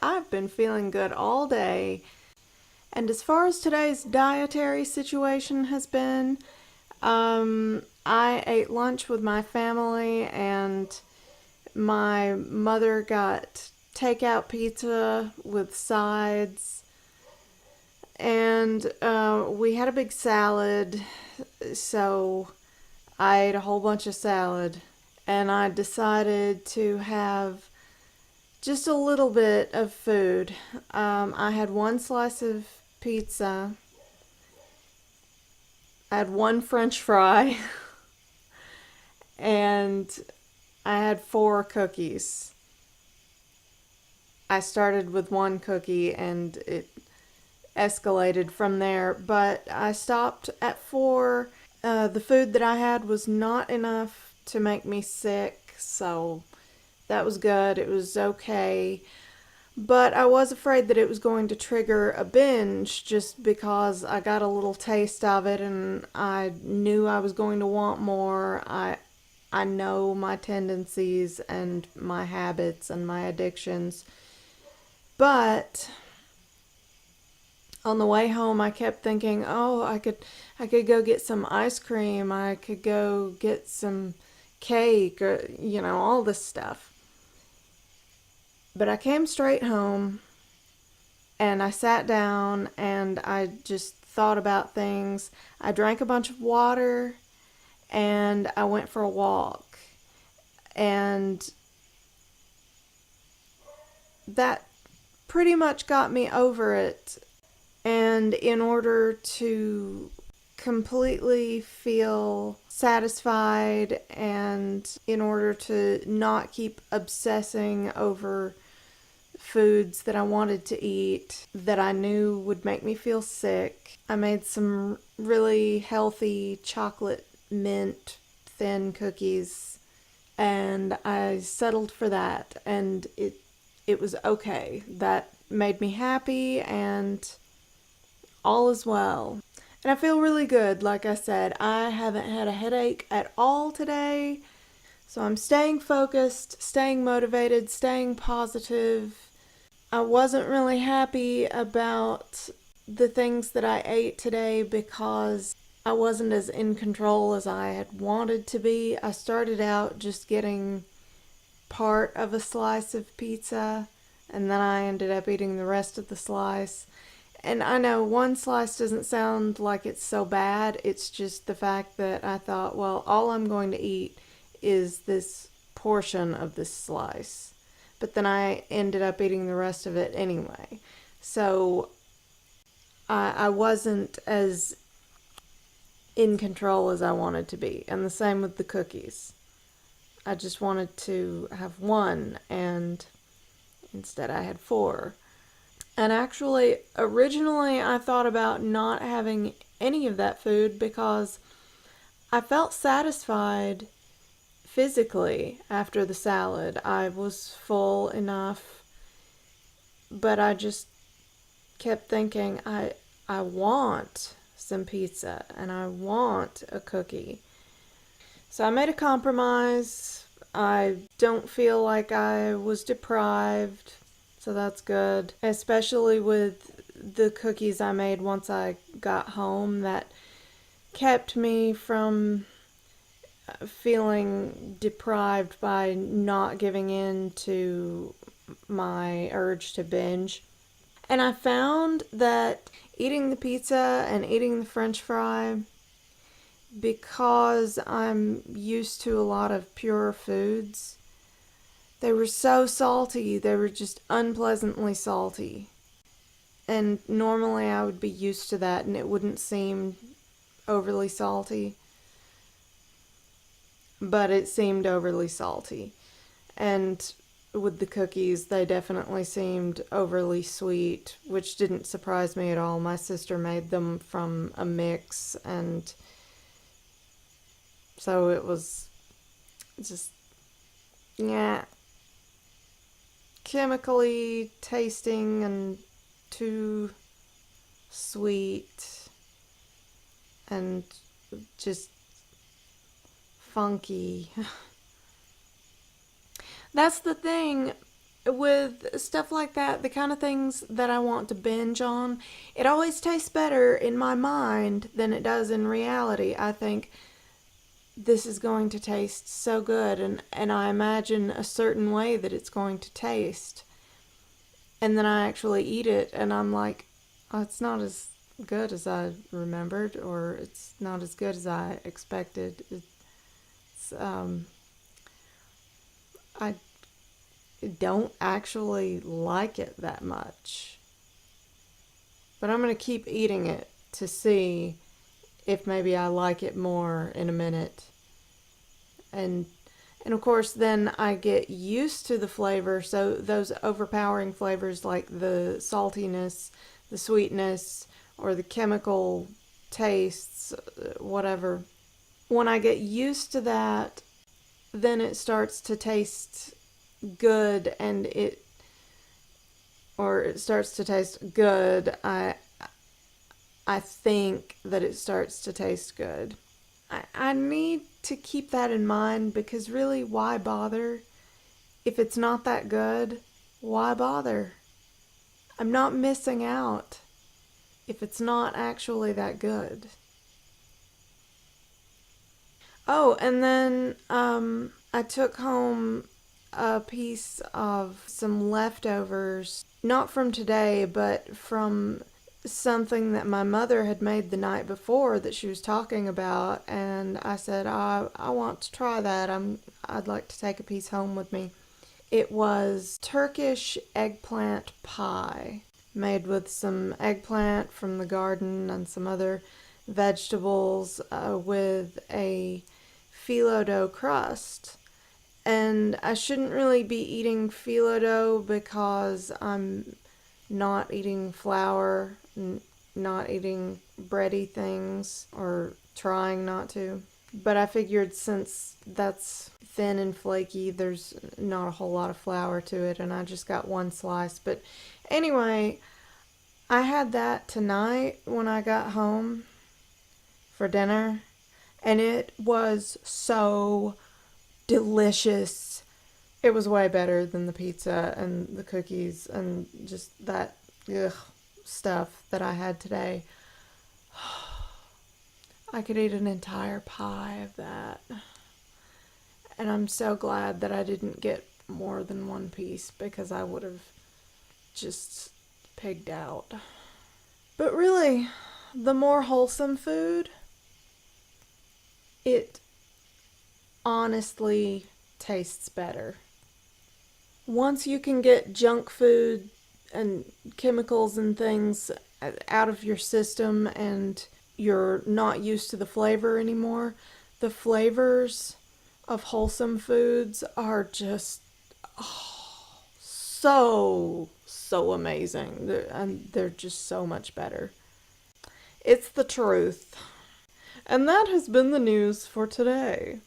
I've been feeling good all day. And as far as today's dietary situation has been, I ate lunch with my family, and my mother got takeout pizza with sides, and we had a big salad, so I ate a whole bunch of salad, and I decided to have just a little bit of food. I had one slice of pizza, I had one French fry, and I had 4 cookies. I started with one cookie and it escalated from there, but I stopped at 4. The food that I had was not enough to make me sick, so that was good. It was okay. But I was afraid that it was going to trigger a binge just because I got a little taste of it and I knew I was going to want more. I know my tendencies and my habits and my addictions. But on the way home I kept thinking, "Oh, I could go get some ice cream. I could go get some cake or all this stuff." But I came straight home and I sat down and I just thought about things. I drank a bunch of water and I went for a walk. And that pretty much got me over it. And in order to completely feel satisfied and in order to not keep obsessing over foods that I wanted to eat that I knew would make me feel sick, I made some really healthy chocolate mint thin cookies and I settled for that, and it was okay. That made me happy and all is well. And I feel really good. Like I said, I haven't had a headache at all today. So I'm staying focused, staying motivated, staying positive. I wasn't really happy about the things that I ate today because I wasn't as in control as I had wanted to be. I started out just getting part of a slice of pizza, and then I ended up eating the rest of the slice. And I know one slice doesn't sound like it's so bad. It's just the fact that I thought, well, all I'm going to eat is this portion of this slice. But then I ended up eating the rest of it anyway. So I wasn't as in control as I wanted to be. And the same with the cookies. I just wanted to have one, and instead I had 4. And actually, originally I thought about not having any of that food because I felt satisfied physically after the salad. I was full enough, but I just kept thinking, I want some pizza and I want a cookie. So I made a compromise. I don't feel like I was deprived. So that's good, especially with the cookies I made once I got home. That kept me from feeling deprived by not giving in to my urge to binge. And I found that eating the pizza and eating the French fry, because I'm used to a lot of pure foods, they were so salty. They were just unpleasantly salty. And normally I would be used to that and it wouldn't seem overly salty. But it seemed overly salty. And with the cookies, they definitely seemed overly sweet, which didn't surprise me at all. My sister made them from a mix, and so it was just, yeah, chemically tasting and too sweet and just funky. That's the thing. with stuff like that, the kind of things that I want to binge on, it always tastes better in my mind than it does in reality. I think this is going to taste so good, and I imagine a certain way that it's going to taste. And then I actually eat it, and I'm like, oh, it's not as good as I remembered, or it's not as good as I expected. I don't actually like it that much. But I'm going to keep eating it to see if maybe I like it more in a minute. And and of course then I get used to the flavor, so those overpowering flavors like the saltiness, the sweetness, or the chemical tastes, whatever. When I get used to that, then it starts to taste good, and it starts to taste good. I think that it starts to taste good. I need to keep that in mind, because really, why bother? If it's not that good, why bother? I'm not missing out if it's not actually that good. Oh, and then I took home a piece of some leftovers, not from today, but from something that my mother had made the night before that she was talking about, and I said, I want to try that. I'd like to take a piece home with me. It was Turkish eggplant pie, made with some eggplant from the garden and some other vegetables, with a phyllo dough crust. And I shouldn't really be eating phyllo dough because I'm not eating flour, not eating bready things, or trying not to. But I figured since that's thin and flaky, there's not a whole lot of flour to it, and I just got one slice. But anyway, I had that tonight when I got home for dinner, and it was so delicious. It was way better than the pizza and the cookies and just that stuff that I had today. I could eat an entire pie of that. And I'm so glad that I didn't get more than one piece, because I would have just pigged out. But really, the more wholesome food, it honestly tastes better. Once you can get junk food and chemicals and things out of your system, and you're not used to the flavor anymore, the flavors of wholesome foods are just so amazing. They're just so much better. It's the truth. And that has been the news for today.